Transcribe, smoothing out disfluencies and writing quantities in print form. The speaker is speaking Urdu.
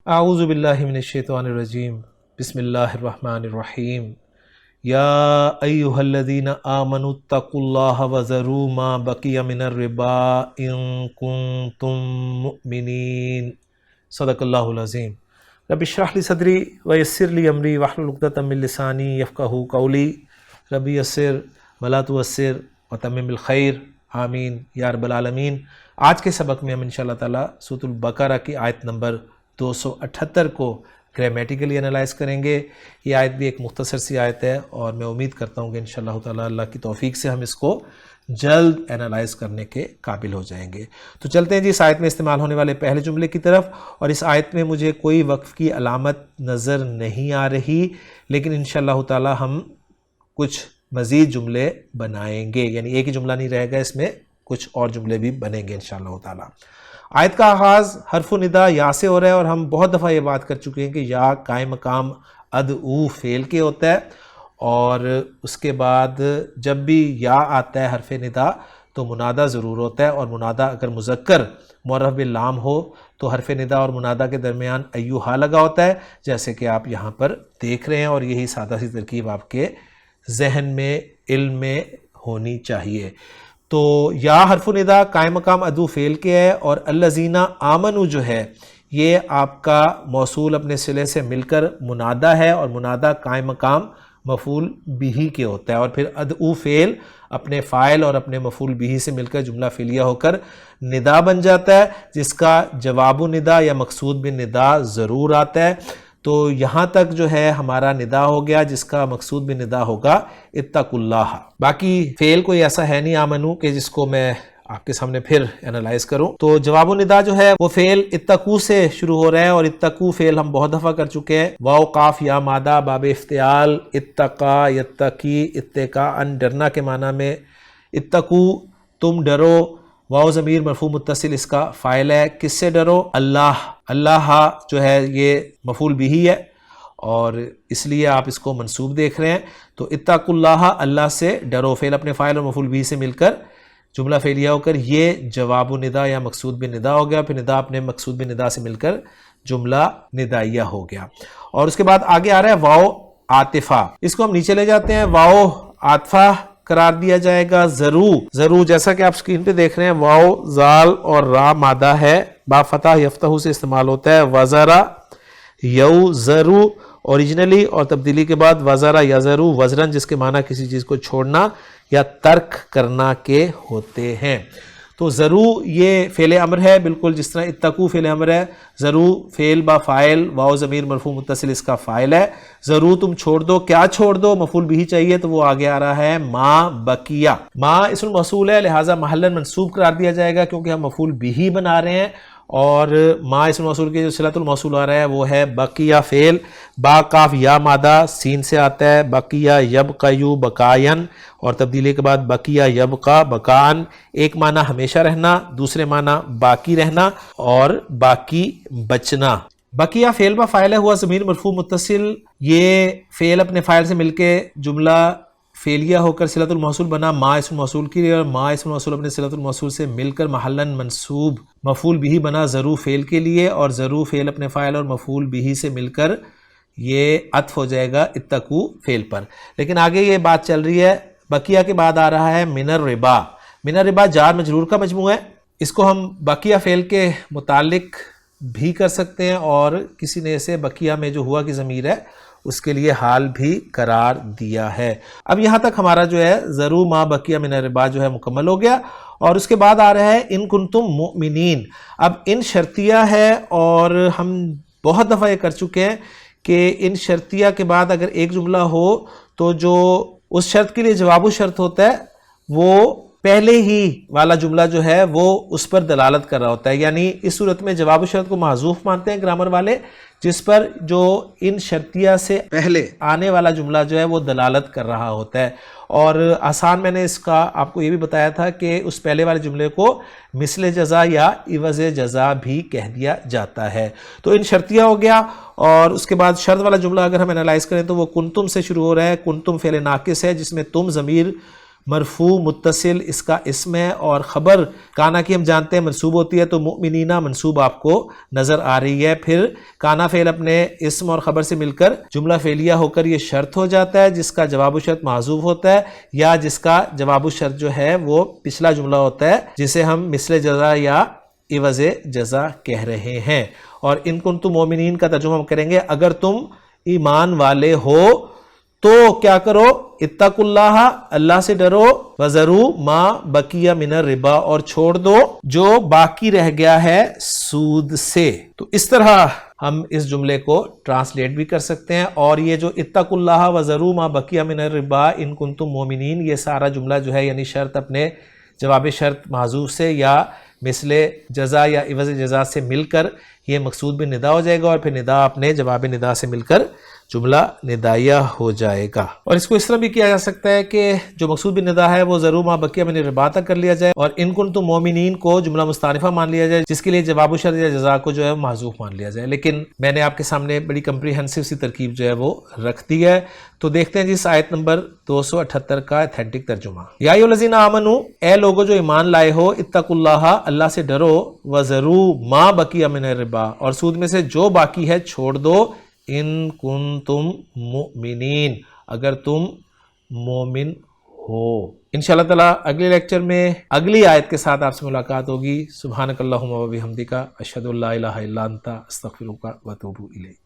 اعوذ باللہ من الشیطان الرجیم بسم اللہ الرحمن الرحیم یا ایہا الذین آمنوا اتقوا اللہ وذروا ما بقی من الربا ان کنتم مؤمنین صدق اللہ العظیم۔ رب اشرح لی صدری ویسر لی امری واحلل عقدۃ من لسانی یفقہوا قولی رب یسر ولا تعسر وتمم بالخیر آمین یا رب العالمین۔ آج کے سبق میں ہم انشاءاللہ تعالیٰ سورۃ البقرہ کی آیت نمبر 278 کو گرامیٹیکلی انالائز کریں گے۔ یہ آیت بھی ایک مختصر سی آیت ہے اور میں امید کرتا ہوں کہ انشاءاللہ تعالیٰ اللہ کی توفیق سے ہم اس کو جلد انالائز کرنے کے قابل ہو جائیں گے۔ تو چلتے ہیں جی اس آیت میں استعمال ہونے والے پہلے جملے کی طرف، اور اس آیت میں مجھے کوئی وقف کی علامت نظر نہیں آ رہی، لیکن انشاءاللہ تعالیٰ ہم کچھ مزید جملے بنائیں گے، یعنی ایک ہی جملہ نہیں رہے گا، اس میں کچھ اور جملے بھی بنیں گے انشاءاللہ تعالیٰ۔ آیت کا آغاز حرف ندا یا سے ہو رہا ہے، اور ہم بہت دفعہ یہ بات کر چکے ہیں کہ یا قائم مقام ادعو فعل کے ہوتا ہے، اور اس کے بعد جب بھی یا آتا ہے حرف ندا تو منادہ ضرور ہوتا ہے، اور منادہ اگر مذکر معرف باللام ہو تو حرف ندا اور منادہ کے درمیان ایوہا لگا ہوتا ہے، جیسے کہ آپ یہاں پر دیکھ رہے ہیں، اور یہی سادہ سی ترکیب آپ کے ذہن میں علم میں ہونی چاہیے۔ تو یا حرف ندا قائم مقام ادعو فعل کے ہے، اور الذین آمنوا جو ہے یہ آپ کا موصول اپنے صلے سے مل کر منادہ ہے، اور منادہ قائم مقام مفعول بہ کے ہوتا ہے، اور پھر ادعو فعل اپنے فاعل اور اپنے مفعول بہ سے مل کر جملہ فعلیہ ہو کر ندا بن جاتا ہے، جس کا جواب ندا یا مقصود بالندا ضرور آتا ہے۔ تو یہاں تک جو ہے ہمارا ندا ہو گیا، جس کا مقصود بھی ندا ہوگا اتقوا اللہ۔ باقی فعل کوئی ایسا ہے نہیں آمنو کہ جس کو میں آپ کے سامنے پھر انالائز کروں۔ تو جواب ندا جو ہے وہ فعل اتقوا سے شروع ہو رہا ہے، اور اتقوا فعل ہم بہت دفعہ کر چکے ہیں، واو قاف یا مادہ باب افتعال، اتقا یتقی اتقاء، ڈرنا کے معنی میں، اتقوا تم ڈرو، واو ضمیر مرفوع متصل اس کا فاعل ہے، کس سے ڈرو؟ اللہ، اللہ جو ہے یہ مفعول بہ ہے، اور اس لیے آپ اس کو منصوب دیکھ رہے ہیں۔ تو اتقوا اللہ، اللہ سے ڈرو، فعل اپنے فاعل اور مفعول بہ سے مل کر جملہ فعلیہ ہو کر یہ جواب ندا یا مقصود بالندا ہو گیا، پھر ندا اپنے مقصود بالندا سے مل کر جملہ ندائیہ ہو گیا۔ اور اس کے بعد آگے آ رہا ہے واو عاطفہ، اس کو ہم نیچے لے جاتے ہیں، واو عاطفہ قرار دیا جائے گا ضرور، جیسا کہ آپ سکرین پہ دیکھ رہے ہیں، واو زال اور را مادہ ہے، با فتح یفتح سے استعمال ہوتا ہے، وزرا یو ضرو اوریجنلی، اور تبدیلی کے بعد وزرا یزرو وزرن، جس کے معنی کسی چیز کو چھوڑنا یا ترک کرنا کے ہوتے ہیں۔ تو ضرو یہ فعل امر ہے، بالکل جس طرح اتقوا فعل امر ہے، ضرو فعل با فاعل، واو ضمیر مرفوع متصل اس کا فاعل ہے، ضرور تم چھوڑ دو، کیا چھوڑ دو؟ مفعول بھی چاہیے تو وہ آگے آ رہا ہے ما بقیہ، ما اسم موصول ہے لہٰذا محلاً منصوب قرار دیا جائے گا کیونکہ ہم مفعول بھی بنا رہے ہیں، اور ما اسم موصول کے جو صلۃ الموصول آ رہا ہے وہ ہے بقیہ فعل، با کاف یا مادہ سین سے آتا ہے، بقیہ یبقیو بقاین، اور تبدیلی کے بعد بقیہ یبقا بقان، ایک معنی ہمیشہ رہنا، دوسرے معنی باقی رہنا اور باقی بچنا۔ بقیہ فعل با فاعل ہوا ضمیر مرفوع متصل، یہ فعل اپنے فاعل سے مل کے جملہ فعلیہ ہو کر صلۃ الموصول بنا ما اسم موصول کی، اور ما اسم موصول اپنے صلۃ الموصول سے مل کر محلاً منصوب مفعول بھی بنا ضرور فعل کے لیے، اور ضرور فعل اپنے فاعل اور مفعول بھی سے مل کر یہ عطف ہو جائے گا اتقوا فعل پر۔ لیکن آگے یہ بات چل رہی ہے، بقیہ کے بعد آ رہا ہے من الربا، من الربا جار مجرور کا مجموعہ ہے، اس کو ہم بقیہ فعل کے متعلق بھی کر سکتے ہیں، اور کسی نے اسے بقیہ میں جو ہوا کی ضمیر ہے اس کے لیے حال بھی قرار دیا ہے۔ اب یہاں تک ہمارا جو ہے ضرور ما بقیہ من الربا جو ہے مکمل ہو گیا، اور اس کے بعد آ رہا ہے ان کنتم مؤمنین۔ اب ان شرطیہ ہے، اور ہم بہت دفعہ یہ کر چکے ہیں کہ ان شرطیہ کے بعد اگر ایک جملہ ہو تو جو اس شرط کے لیے جواب و شرط ہوتا ہے وہ پہلے ہی والا جملہ جو ہے وہ اس پر دلالت کر رہا ہوتا ہے، یعنی اس صورت میں جواب و شرط کو محذوف مانتے ہیں گرامر والے، جس پر جو ان شرطیہ سے پہلے آنے والا جملہ جو ہے وہ دلالت کر رہا ہوتا ہے۔ اور آسان میں نے اس کا آپ کو یہ بھی بتایا تھا کہ اس پہلے والے جملے کو مثل جزا یا عوض جزا بھی کہہ دیا جاتا ہے۔ تو ان شرطیہ ہو گیا، اور اس کے بعد شرط والا جملہ اگر ہم انالائز کریں تو وہ کنتم سے شروع ہو رہا ہے، کنتم فعل ناقص ہے جس میں تم ضمیر مرفوع متصل اس کا اسم ہے، اور خبر کانا کی ہم جانتے ہیں منصوب ہوتی ہے، تو مؤمنین منصوب آپ کو نظر آ رہی ہے. پھر کانا فعل اپنے اسم اور خبر سے مل کر جملہ فعلیہ ہو کر یہ شرط ہو جاتا ہے جس کا جواب الشرط محذوف ہوتا ہے، یا جس کا جواب الشرط جو ہے وہ پچھلا جملہ ہوتا ہے جسے ہم مثل جزا یا عوض جزا کہہ رہے ہیں. اور ان کنتم مومنین کا ترجمہ ہم کریں گے اگر تم ایمان والے ہو تو کیا کرو، اتقوا اللہ، اللہ سے ڈرو، وذروا ما بقی من الربا، اور چھوڑ دو جو باقی رہ گیا ہے سود سے. تو اس طرح ہم اس جملے کو ٹرانسلیٹ بھی کر سکتے ہیں. اور یہ جو اتقوا اللہ وذروا ما بقی من الربا ان کنتم مومنین، یہ سارا جملہ جو ہے یعنی شرط اپنے جواب شرط محذوف سے یا مثل جزا یا عوض جزا سے مل کر یہ مقصود بھی ندا ہو جائے گا، اور پھر ندا اپنے جواب ندا سے مل کر جملہ ندائیہ ہو جائے گا. اور اس کو اس طرح بھی کیا جا سکتا ہے کہ جو مقصود بھی ندا ہے وہ ضرور ما بقیہ من الربا تک کر لیا جائے، اور ان کنتم مومنین کو جملہ مستانفہ مان لیا جائے جس کے لیے جواب الشرط یا جزا کو جو ہے محذوف مان لیا جائے. لیکن میں نے آپ کے سامنے بڑی کمپریہنسو سی ترکیب جو ہے وہ رکھ دی ہے. تو دیکھتے ہیں جی اس آیت نمبر 278 کا ایتھینٹک ترجمہ. یا ایھا الذین آمنو، اے لوگو جو ایمان لائے ہو، اتقوا اللہ، اللہ سے ڈرو، وذروا ما بقی من الربا، اور سود میں سے جو باقی ہے چھوڑ دو، ان کنتم مؤمنین، اگر تم مومن ہو. انشاءاللہ تعالی اگلے لیکچر میں اگلی آیت کے ساتھ آپ سے ملاقات ہوگی. سبحانک اللہم و بحمدک، اشہد ان لا الہ الا انت، استغفرک و اتوب الیک.